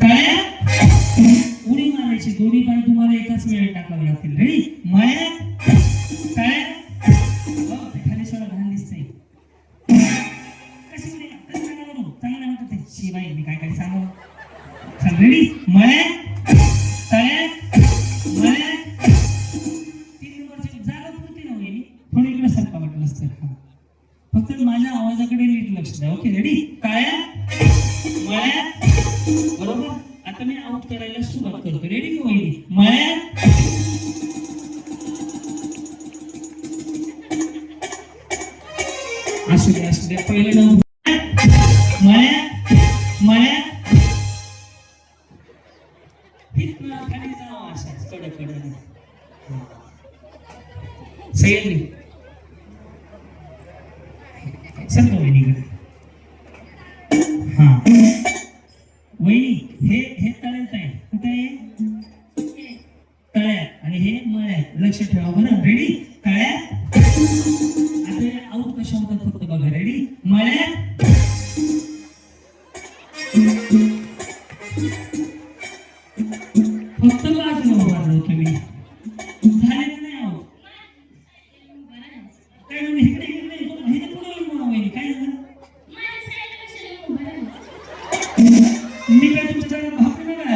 तळ्या उडी मारायची, दोन्ही पाय तुम्हाला एकाच वेळेत टाकावे लागतील. रेडी? मळ्या तळ्या. खाली सोडा, घाण दिसतंय. कशी उडी? चांगलं बनवू, चांगलं म्हणतात ते. शिवाय मी काय काय सांगू. चल रेडी? मळ्या तळ्या मळ्या. 3 नंबरची जागा पुरती ना होईल. थोडी इकडे सरका वाटलं असतं. फक्त माझ्या आवाजाकडे नीट लक्ष द्या. Okay ready? तळ्या मळ्या. बरोबर? आता मी आउट करायला सुरुवात करतो. रेडी का वहिनी? मळ्या असू द्या पहिले नाव. मळ्या मळ्या. खाली जाऊ अशाच कडे सह्याद्री सांगतो वहिनीकडे. हा वहिनी, हे तळ्यात आहे. कुठे आहे? तळ्या. आणि हे मळ्या. लक्ष ठेवा बरं. रेडी? तळ्या. आता आऊट कशा होतात फक्त बघा. रेडी? मळ्या फक्त बाजूला उभारलो तुम्ही. झाले का नाही आऊट? काय म्हणजे इकडे पुढे बोला वहिनी. काय झालं? मी काय तुमच्या भाकरी नाही काय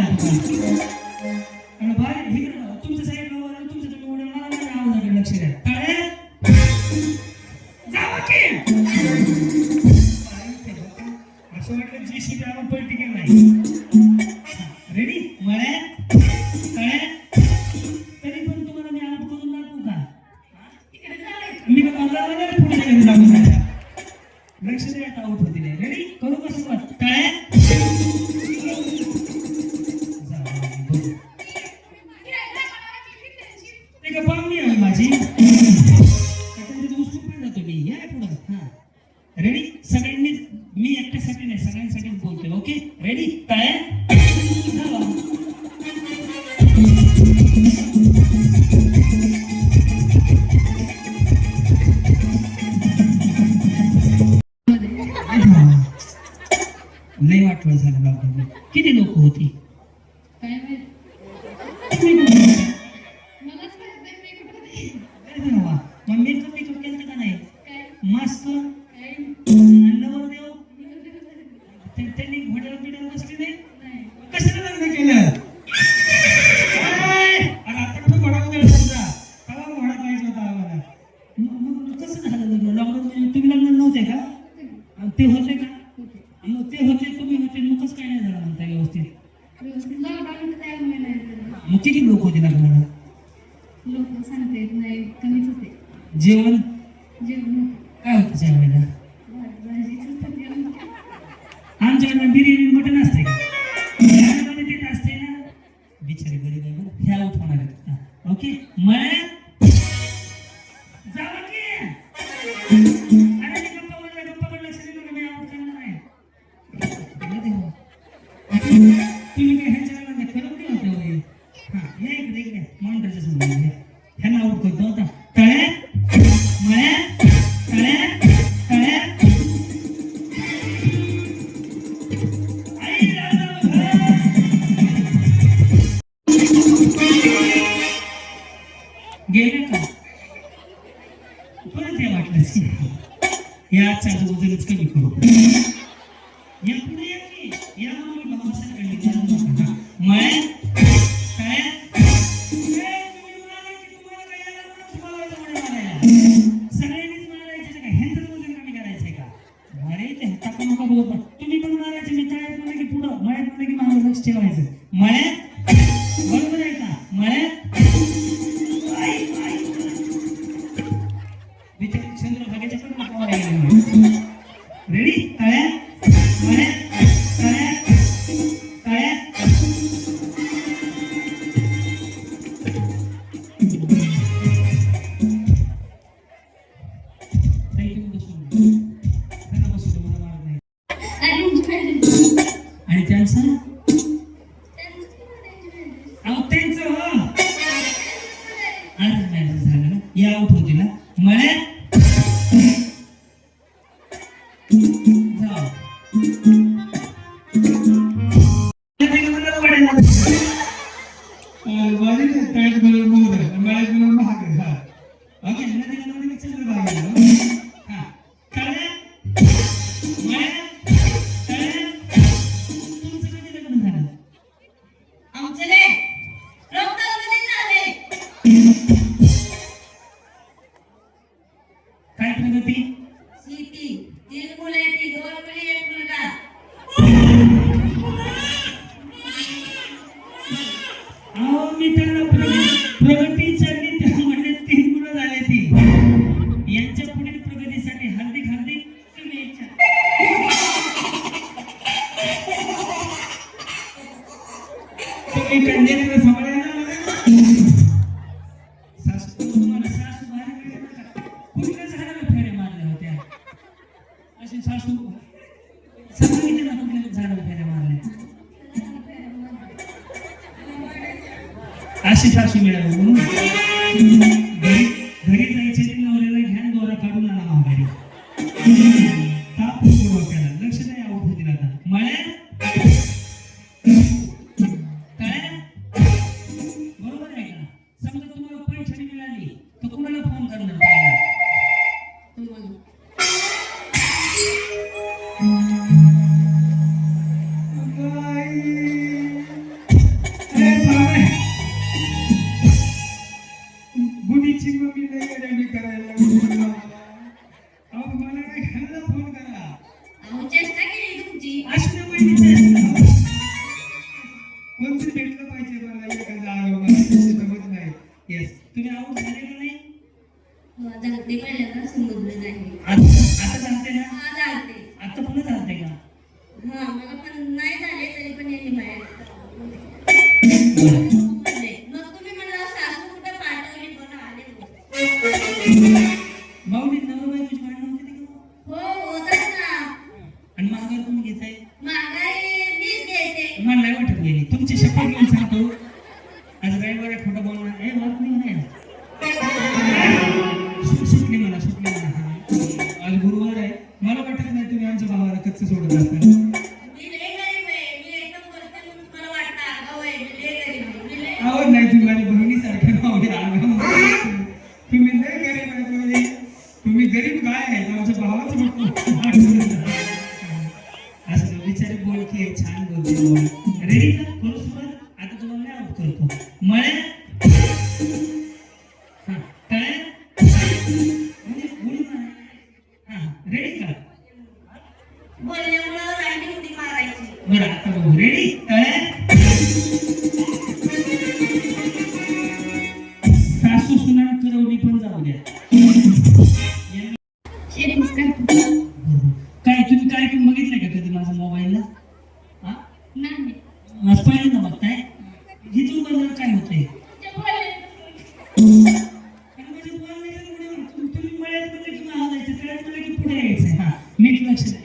आणि बाहेर हे तुमच्या साईडला वर तुमच्या जवळ मला नाही आवाजाकडे लक्ष द्या. तळ्या जावा की. असं वाटलं जीसीबी आपण पलटी केलं नाही. रेडी? मळ्या तळ्या. तरी पण तुम्हाला मी आउट करून दाखवू का? मी का बाजाराला पुढे लागून जायचा. लक्ष द्या. आउट होती नाही. रेडी? करू का सुरुवात? तळ्या पाहुणी आहे माझी. जातो मी. या पुढं. हा रेडी? सगळ्यांनी, मी एकट्यासाठी नाही सगळ्यांसाठी बोलतोय. Okay ready? तळ्या नाही वाटलं झालं लॉकडाऊन. किती लोक होती? मग मेकअप केलं का नाही? मास्क नवरदेव त्यांनी घोड्यावर बिड्यावर बसले नाही? कशाला लग्न केलं? आता कुठं घोडा वगैरे समजा तेव्हा घोडा पाहिजे होता आम्हाला. मग कसं झालं लग्न? लॉकडाऊन तुम्ही लग्न नव्हते का? ते होते का? मग ते होते तुम्ही होते. मग कसं काय नाही झालं म्हणता व्यवस्थित? मग किती लोक होते लग्नाला? लोक सांगता येत नाही, कमीच होते. जेवण काय होतं जेवायला? आमच्याकडे बिर्याणी मटण असते का? देत असते ना. बिचारी गरीब आहे बरं. ह्या आउट होणार आहेत. ओके मळ्या जावा की. अरे मी गप्पा म्हणलं लक्ष दिलं मी आउट करणार आहे. तुम्ही काय ह्याच्या करत नाही होते. हा या इकडे मॉनिटरच्या समोर ह्यांना आउट करतो. आता तळ्या मळ्या तळ्या तळ्या. गेले का? परत या वाटलंच या आजूबाजूलाच कमी करू. या पुढे या की. या मग बाबासाहेब मळ्या तळ्या. सगळ्यांनीच मारायचे का? ह्यांचं वजन कमी करायचंय का? अरे ते टाका नका बरोबर. तुम्ही पण मारायचे. मी तळ्यात म्हणलं की पुढं, मळ्यात म्हणलं की मागं लक्ष ठेवायचं. मळ्या बरोबर आहे का? मळ्या चंद्रभागेच्या पण रेडी? तळ्या मळ्या तळ्या तळ्या. आणि त्यांचं झालं ना. या आउट होती ना. मळ्या जाऊ. तुम्ही कंदेला सांभाळायला सासू तुम्हाला सासू भारी मिळेल का? कुठल्या झाडाला फेऱ्या मारल्या होत्या अशी सासू सांगितलं ना कुठल्या झाडाला फेऱ्या मारल्या अशी सासू मिळाली म्हणून घरी घरी जायचे ते नवऱ्याला घ्या दोरा काढून आणा माघारी ताप होतो डोक्याला लक्ष नाही आवड होती आता मळ्या बरोबर आहे का? समजा तुम्हाला पैठणी मिळाली तर कुणाला फोन करणार पहिला? गुडीची मम्मी नाही येण्याने करायला अहो मला नाही घ्यायला फोन करा अहो चेष्टा केली तुमची. अशी वहिनी कोणतं भेटलं पाहिजे मला एखादा मला जमत नाही येस तुम्ही आऊट झाले का नाही? जाते पहिल्यांदा समजलं नाही. आता चालते ना? हा जाते. आता पुन्हा चालते का? हा मला पण नाही झाले तरी पण यांनी बाहेर बरं. मग तुम्ही म्हणलं सासू कुठे पाठवली पण आले भाऊनी नवरा तुझी भांडण होती का? हो होतात ना. आणि माघार कोण घेताय? महागाई मीच घेते. मला नाही वाटत गेली तुमची शपथ घेऊन सांगतो आज रविवार आहे, खोटं बोलणार हे वाट नाही आहे सुटली मला हा आज गुरुवार आहे मला वाटत नाही तुम्ही आमच्या भावाला कच्चं सोडत असताना. मी लय गरीब आहे. मी एकदम बोलते म्हणून तुम्हाला वाटतं आगाऊ आहे. मी लय गरीब आहे. मी लय आवड नाही तुम्ही माझ्या बहिणीसारखे नाव आगाऊ तुम्ही लय गरीब आहे तुम्ही गरीब काय आहे आमच्या भावाचं असं विचार बोल की छान बोलते रेडी का करू सुरुवात आता तुम्हाला नाही आउट करतो मळे हा तळे म्हणजे बोलू ना हा रेडी का बोलण्यामुळं रांडी उडी मारायची. बरं आता बघू रेडी तळे सासू सुना करवली पण जाऊ द्या काय तुम्ही काय बघितलं का कधी माझा मोबाईलला हा नाही. आज पहिल्यांदा बघताय इथून बघणार काय होतंय तुम्ही मळ्यात म्हणलं की मला जायचं तळ्यात म्हणलं की पुढे यायचं हा नीट लक्ष द्या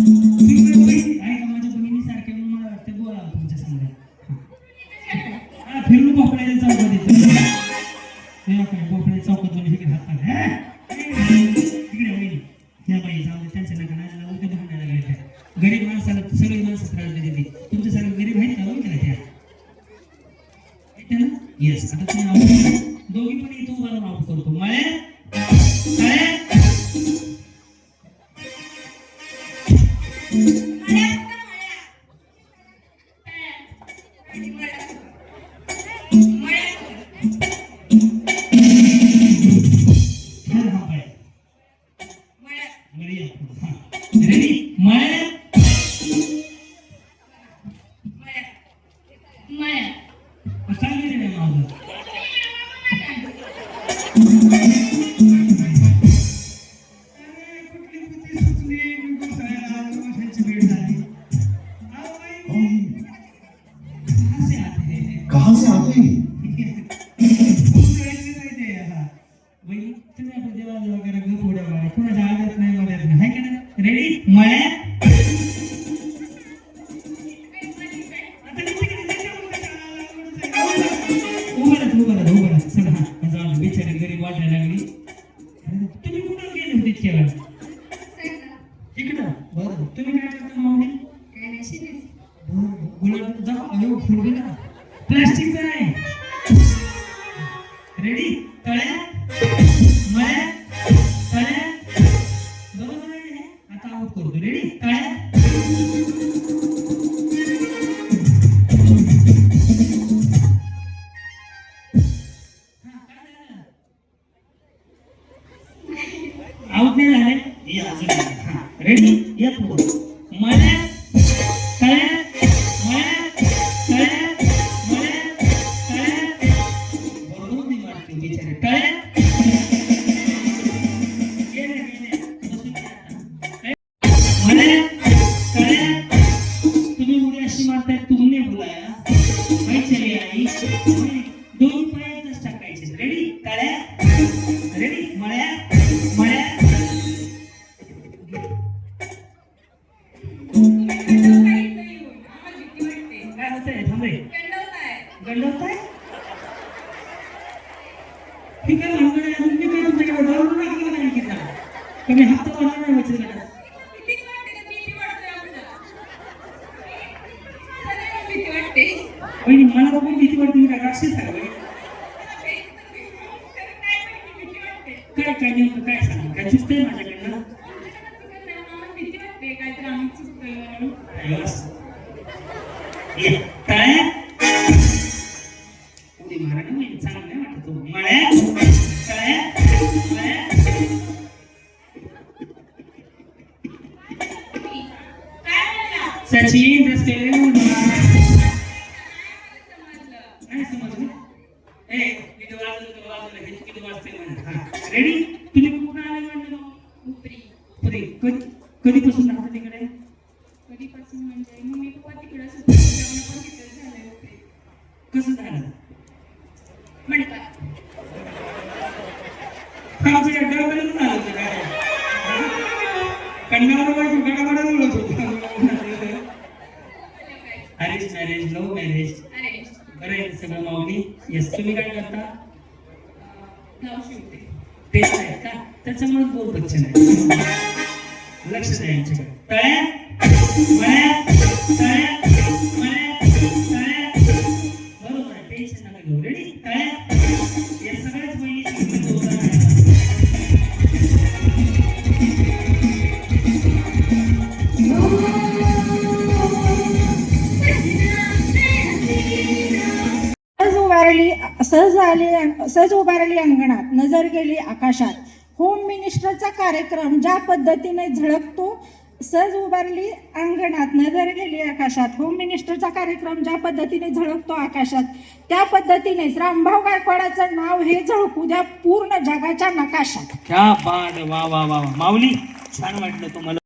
ऐका माझ्या बहिणीसारखे म्हणून मला वाटतं बोलावं तुमच्या संग हा फिरून भोपळ्याच्या चौकात येतो काय भोपळ्या चौकात इकडे हातात इकडे वहिनी या बाई जाऊ दे त्यांच्या नका नाला उलटे भांडायला लागले त्या गरीब माणसाला सगळी माणसं त्रास देते तुमच्या सगळं गरीब आहेत का बघितलं त्या ना येस आता तुम्ही आउट दोघी पण इथं उभा राहून आउट करतो मळे तळे रेडी मळे सांगितलं नाही माझं कुठली बुद्धी सुचली गुसायला माशांची भेट झाली कहाँ से आते हैं? वही तुम्ही आपण देवा वगैरे घर पुढे बघा कुणाच्या आदत नाही मदत नाही हाय का ना रेडी मळ्या उभा चला हा जाऊ बिचारी गरीब वाटायला लागली तुम्ही कुठं गेले होते इतक्या वेळ इकडं बरं तुम्ही काय करता माऊली काय नाही शिरीष. गुलाब जाऊ अयो फुल ना प्लास्टिकचा आहे रेडी तळ्या मळ्या तळ्या बरोबर आहे हे आता आउट करतो रेडी तळ्या आउट नाही झाले रेडी या पुढे मळ्या तळ्या मळ्या तळ्या मळ्या तळ्या बरोबर नाही वाटते बिचारे तळ्या मळ्या तळ्या वहिनी मला तर पण भीती वाटते, मी काय राक्षस आहे वहिनी? काय काय नेमकं काय सांगा, काय चुकतंय माझ्याकडनं? काय उडी मारा ना वहिनी, चांगलं नाही वाटत. मळ्या काय सचिन रस्त्यावर नाही समजलं. ए किती वाजलं हे किती वाजते म्हणा. रेडी? तुम्ही कुठून आले म्हणलं? पुरी. कधीपासून राहता तिकडे? कधीपासून म्हणजे मम्मी पप्पा तिकडे असं झालंय. कसं झालं? म्हणतात आमचं काय गडबडीतून आलं होतं काय? कन्नावर बायको गडाबडा बोलत होतो. Arrange marriage, love marriage? अरे बरं आहे सगळं माऊली. येस, तुम्ही काय करता? ब्लाऊज शिवते. तेच आहे का? त्याच्यामुळे बोल बच्चन आहे. लक्ष द्या यांच्याकडे. तळ्या मळ्या तळ्या मळ्या तळ्या. बरोबर आहे, टेन्शन नका घेऊ. रेडी? तळ्या. या सगळ्याच बहिणीची जोरदार आहे. सहज उभारली अंगणात, नजर गेली आकाशात. होम मिनिस्टरचा कार्यक्रम ज्या पद्धतीने झळकतो, सहज उभारली अंगणात, नजर गेली आकाशात. होम मिनिस्टरचा कार्यक्रम ज्या पद्धतीने झळकतो आकाशात, त्या पद्धतीनेच रामभाऊ गायकवाडाचं नाव हे झळकू द्या पूर्ण जगाच्या नकाशात. क्या बात. वा वा वा. माऊली छान वाटलं तुम्हाला.